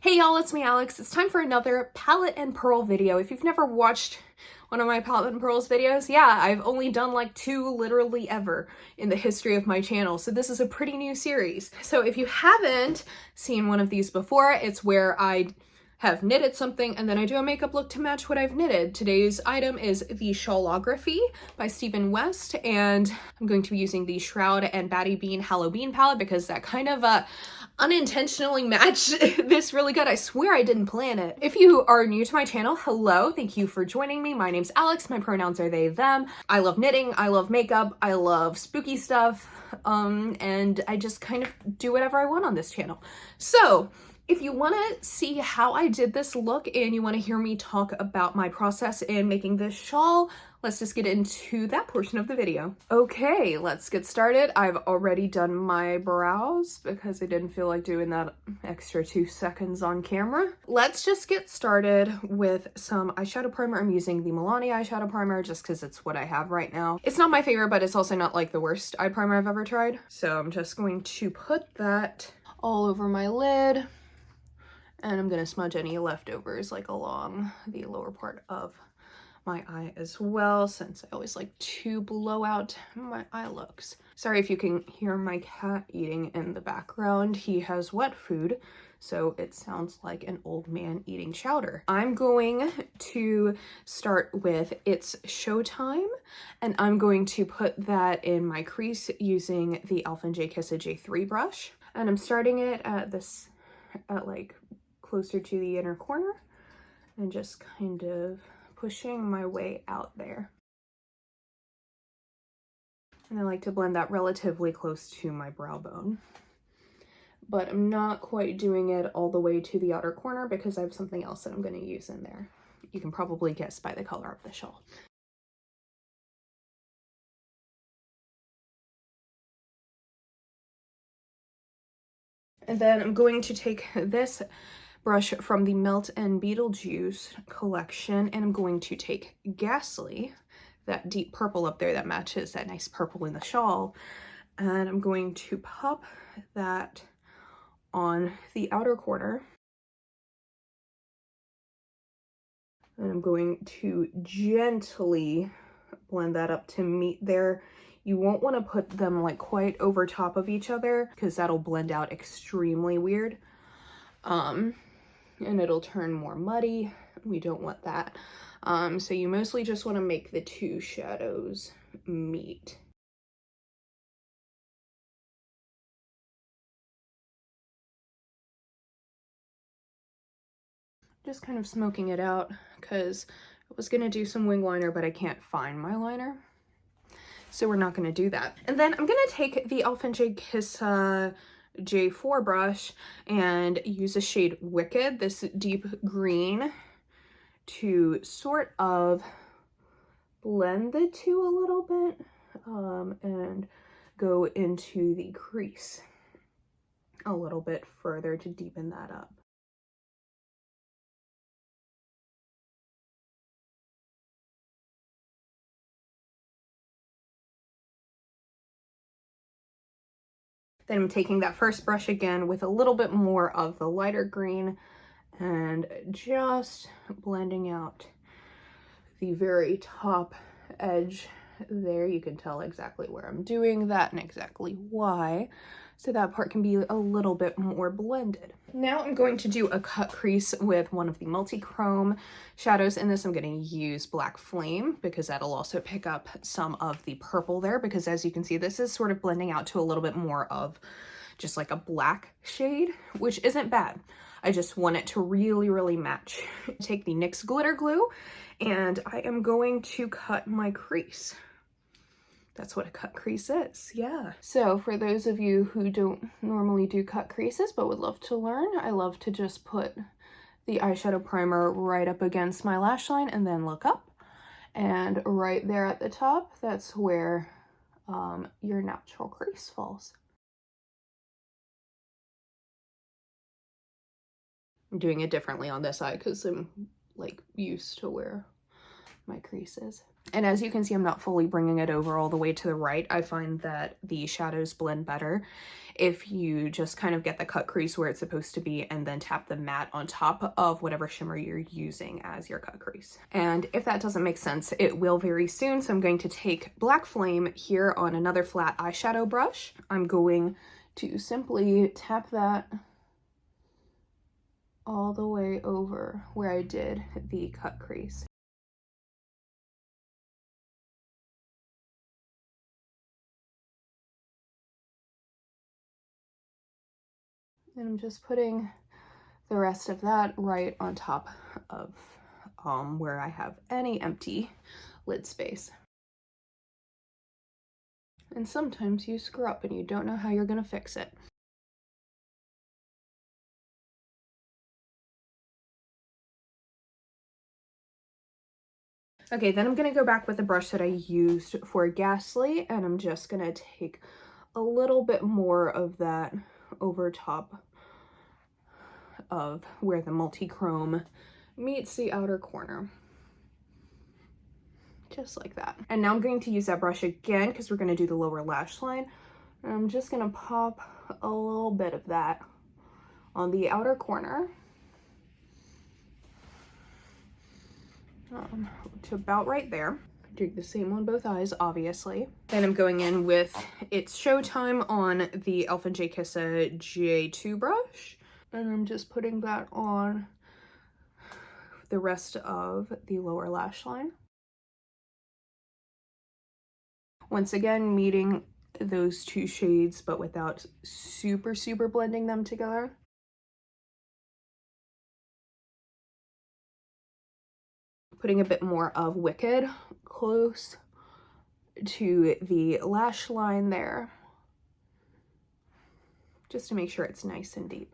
Hey y'all, it's me Alex. It's time for another Palette and Purl video. If you've never watched one of my Palette and Purls videos, yeah, I've only done like 2 literally ever in the history of my channel, so this is a pretty new series. So if you haven't seen one of these before, it's where I have knitted something and then I do a makeup look to match what I've knitted. Today's item is the Shawlography by Stephen West, and I'm going to be using the Shroud and BattyBean HalloBean palette because that kind of unintentionally matched this really good. I swear I didn't plan it. If you are new to my channel, hello, thank you for joining me. My name's Alex, my pronouns are they, them. I love knitting, I love makeup, I love spooky stuff, and I just kind of do whatever I want on this channel. So if you want to see how I did this look and you want to hear me talk about my process in making this shawl, let's just get into that portion of the video. Okay, let's get started. I've already done my brows because I didn't feel like doing that extra 2 seconds on camera. Let's just get started with some eyeshadow primer. I'm using the Milani eyeshadow primer just because it's what I have right now. It's not my favorite, but it's also not like the worst eye primer I've ever tried. So I'm just going to put that all over my lid. And I'm gonna smudge any leftovers like along the lower part of my eye as well, since I always like to blow out my eye looks. Sorry if you can hear my cat eating in the background. He has wet food, so it sounds like an old man eating chowder. I'm going to start with It's Showtime, and I'm going to put that in my crease using the Elf & J Kiss J3 brush. And I'm starting it at like closer to the inner corner and just kind of pushing my way out there. And I like to blend that relatively close to my brow bone, but I'm not quite doing it all the way to the outer corner because I have something else that I'm going to use in there. You can probably guess by the color of the shawl. And then I'm going to take this brush from the Melt and Beetlejuice collection, and I'm going to take Ghastly, that deep purple up there that matches that nice purple in the shawl, and I'm going to pop that on the outer corner. And I'm going to gently blend that up to meet there. You won't want to put them like quite over top of each other because that'll blend out extremely weird. And it'll turn more muddy. We don't want that. So you mostly just want to make the 2 shadows meet. Just kind of smoking it out because I was going to do some wing liner, but I can't find my liner. So we're not going to do that. And then I'm going to take the Elf & J Kiss J4 brush and use the shade Wicked, this deep green, to sort of blend the 2 a little bit and go into the crease a little bit further to deepen that up. Then I'm taking that first brush again with a little bit more of the lighter green and just blending out the very top edge there. You can tell exactly where I'm doing that and exactly why, so that part can be a little bit more blended. Now I'm going to do a cut crease with one of the multi-chrome shadows. In this I'm going to use Black Flame because that'll also pick up some of the purple there, because as you can see this is sort of blending out to a little bit more of just like a black shade, which isn't bad. I just want it to really match. Take the NYX glitter glue and I am going to cut my crease. That's what a cut crease is, yeah. So for those of you who don't normally do cut creases but would love to learn, I love to just put the eyeshadow primer right up against my lash line and then look up. And right there at the top, that's where your natural crease falls. I'm doing it differently on this eye because I'm like used to where my creases. And as you can see, I'm not fully bringing it over all the way to the right. I find that the shadows blend better if you just kind of get the cut crease where it's supposed to be and then tap the matte on top of whatever shimmer you're using as your cut crease. And if that doesn't make sense, it will very soon. So I'm going to take Black Flame here on another flat eyeshadow brush. I'm going to simply tap that all the way over where I did the cut crease. And I'm just putting the rest of that right on top of where I have any empty lid space. And sometimes you screw up and you don't know how you're gonna fix it. Okay, then I'm gonna go back with the brush that I used for Ghastly, and I'm just gonna take a little bit more of that over top of where the multi-chrome meets the outer corner. Just like that. And now I'm going to use that brush again because we're going to do the lower lash line. And I'm just going to pop a little bit of that on the outer corner to about right there. Doing the same on both eyes, obviously. Then I'm going in with It's Showtime on the Elf and J. Kissa J2 brush. And I'm just putting that on the rest of the lower lash line. Once again, meeting those two shades, but without super blending them together. Putting a bit more of Wicked close to the lash line there, just to make sure it's nice and deep.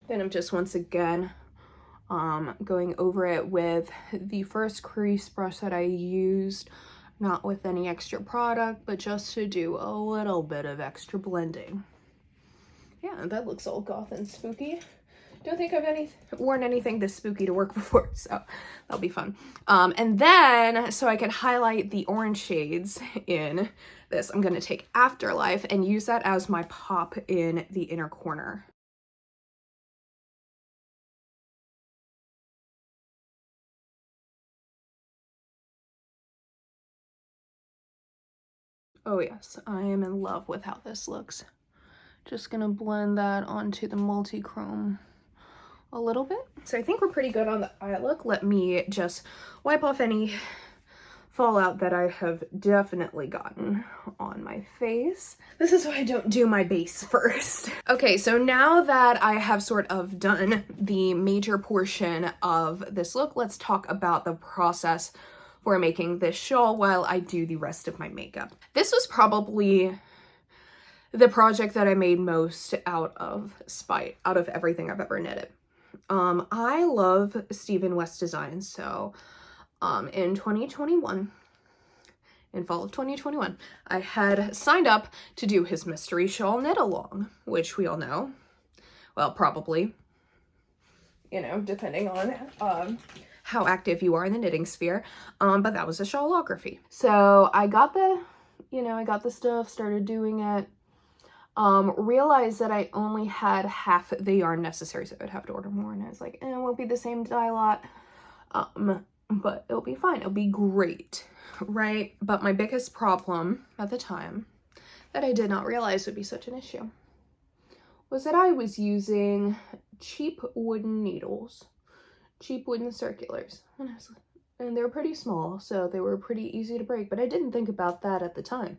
Then I'm just once again going over it with the first crease brush that I used, not with any extra product, but just to do a little bit of extra blending. Yeah, that looks all goth and spooky. Don't think I've worn anything this spooky to work before, so that'll be fun. And then, so I can highlight the orange shades in this, I'm gonna take Afterlife and use that as my pop in the inner corner. Oh yes, I am in love with how this looks. Just gonna blend that onto the multi-chrome a little bit. So I think we're pretty good on the eye look. Let me just wipe off any fallout that I have definitely gotten on my face. This is why I don't do my base first. Okay, so now that I have sort of done the major portion of this look, let's talk about the process for making this shawl while I do the rest of my makeup. This was probably the project that I made most out of spite, out of everything I've ever knitted. I love Stephen West designs, so in 2021, in fall of 2021, I had signed up to do his mystery shawl knit along, which we all know, well, probably, you know, depending on how active you are in the knitting sphere, but that was a Shawlography. So I got the, you know, I got the stuff, started doing it, realized that I only had half the yarn necessary, so I'd have to order more, and I was like, it won't be the same dye lot, but it'll be fine, it'll be great, right? But my biggest problem at the time, that I did not realize would be such an issue, was that I was using cheap wooden needles, cheap wooden circulars, and they're pretty small, so they were pretty easy to break, but I didn't think about that at the time.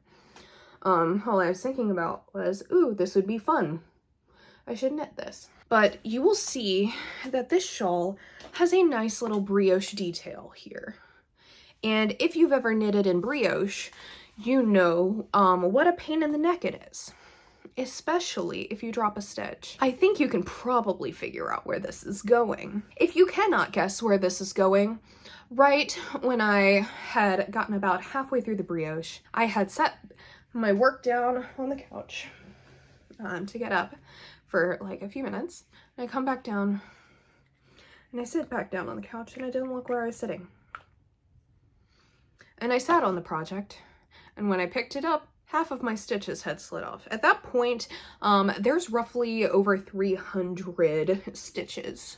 All I was thinking about was, ooh, this would be fun. I should knit this. But you will see that this shawl has a nice little brioche detail here. And if you've ever knitted in brioche, you know what a pain in the neck it is, especially if you drop a stitch. I think you can probably figure out where this is going. If you cannot guess where this is going, right when I had gotten about halfway through the brioche, I had set my work down on the couch to get up for like a few minutes. And I come back down And I sit back down on the couch and I didn't look where I was sitting. And I sat on the project, and when I picked it up, half of my stitches had slid off. At that point, there's roughly over 300 stitches.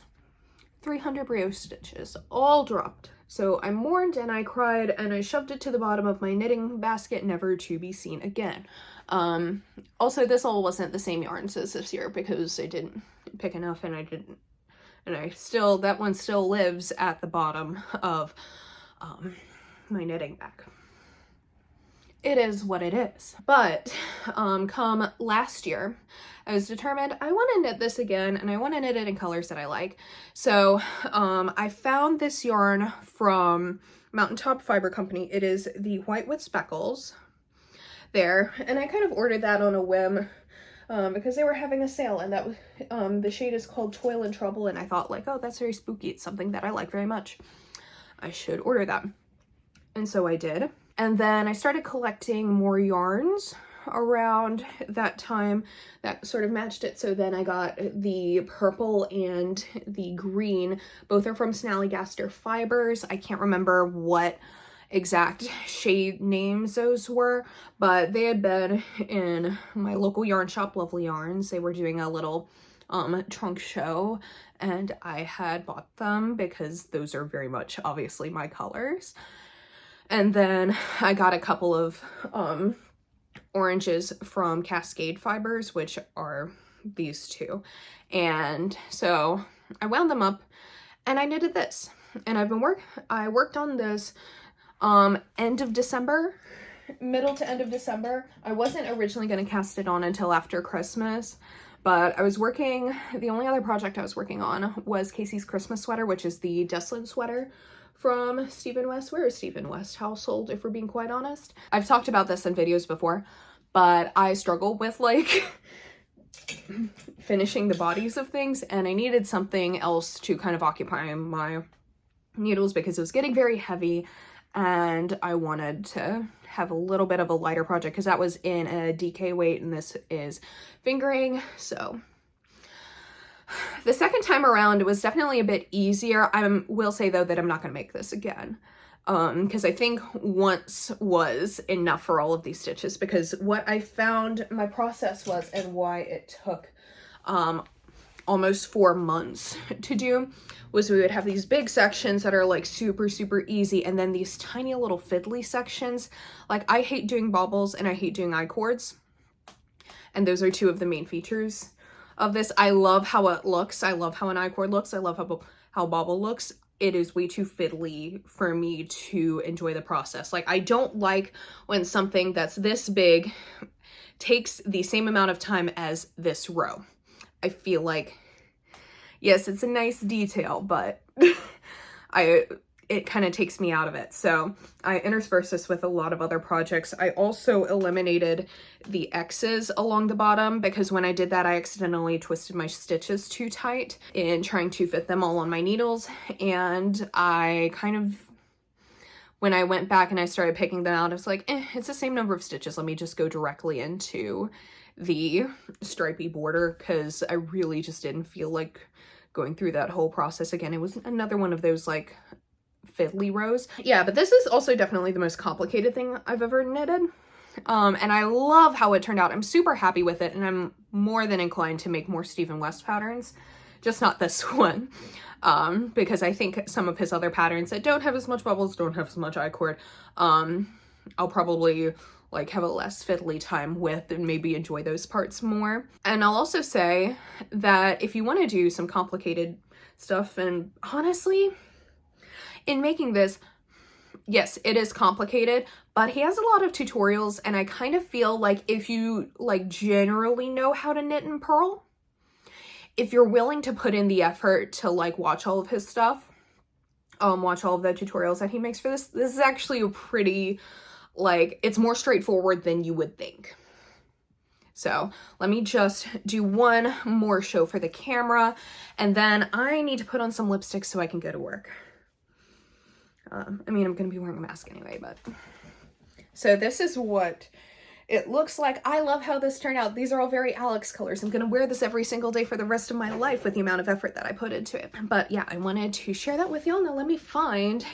300 brioche stitches, all dropped. So I mourned and I cried and I shoved it to the bottom of my knitting basket, never to be seen again. Also, this all wasn't the same yarns as this year because I didn't pick enough, and I didn't. And that one still lives at the bottom of my knitting bag. It is what it is. But come last year, I was determined I want to knit this again, and I want to knit it in colors that I like. So I found this yarn from Mountaintop Fiber Company. It is the White with Speckles there, and I kind of ordered that on a whim because they were having a sale, and that was the shade is called Toil and Trouble, and I thought, like, oh, that's very spooky. It's something that I like very much. I should order that. And so I did. And then I started collecting more yarns around that time that sort of matched it. So then I got the purple and the green. Both are from Snallygaster Fibers. I can't remember what exact shade names those were, but they had been in my local yarn shop, Lovely Yarns. They were doing a little trunk show, and I had bought them because those are very much obviously my colors. And then I got a couple of oranges from Cascade Fibers, which are these two. And so I wound them up and I knitted this. And I worked on this end of December, middle to end of December. I wasn't originally going to cast it on until after Christmas, but I was working, the only other project I was working on was Casey's Christmas sweater, which is the Deslin sweater from Stephen West. Where is Stephen West household, if we're being quite honest? I've talked about this in videos before, but I struggle with like finishing the bodies of things, and I needed something else to kind of occupy my needles because it was getting very heavy, and I wanted to have a little bit of a lighter project because that was in a DK weight and this is fingering. So the second time around, it was definitely a bit easier. I will say, though, that I'm not going to make this again because I think once was enough for all of these stitches, because what I found my process was and why it took almost 4 months to do was we would have these big sections that are like super, super easy, and then these tiny little fiddly sections. Like, I hate doing baubles and I hate doing I-cords, and those are two of the main features of this. I love how it looks. I love how an I-cord looks. I love how bauble looks. It is way too fiddly for me to enjoy the process. Like, I don't like when something that's this big takes the same amount of time as this row. I feel like, yes, it's a nice detail, but it kind of takes me out of it. So I interspersed this with a lot of other projects. I also eliminated the X's along the bottom because when I did that, I accidentally twisted my stitches too tight in trying to fit them all on my needles. And I kind of, when I went back and I started picking them out, I was like, it's the same number of stitches. Let me just go directly into the stripy border because I really just didn't feel like going through that whole process again. It was another one of those like fiddly rows. Yeah, but this is also definitely the most complicated thing I've ever knitted. And I love how it turned out. I'm super happy with it, and I'm more than inclined to make more Stephen West patterns, just not this one. Because I think some of his other patterns that don't have as much bubbles, don't have as much I-cord, I'll probably like have a less fiddly time with and maybe enjoy those parts more. And I'll also say that if you want to do some complicated stuff, and honestly, in making this, yes, it is complicated, but he has a lot of tutorials, and I kind of feel like if you like generally know how to knit and purl, if you're willing to put in the effort to like watch all of his stuff, watch all of the tutorials that he makes for this is actually a pretty, like, it's more straightforward than you would think. So let me just do one more show for the camera, and then I need to put on some lipstick so I can go to work. I mean, I'm going to be wearing a mask anyway, but... So this is what it looks like. I love how this turned out. These are all very Alex colors. I'm gonna wear this every single day for the rest of my life with the amount of effort that I put into it. But yeah, I wanted to share that with y'all. Now let me find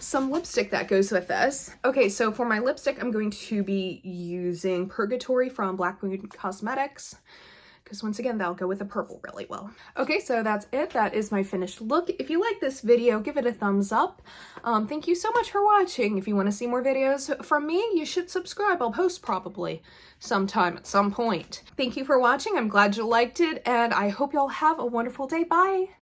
some lipstick that goes with this. Okay, so for my lipstick, I'm going to be using Purgatory from Black Moon Cosmetics, because once again, that'll go with the purple really well. Okay, so that's it. That is my finished look. If you like this video, give it a thumbs up. Thank you so much for watching. If you want to see more videos from me, you should subscribe. I'll post probably sometime at some point. Thank you for watching. I'm glad you liked it, and I hope y'all have a wonderful day. Bye!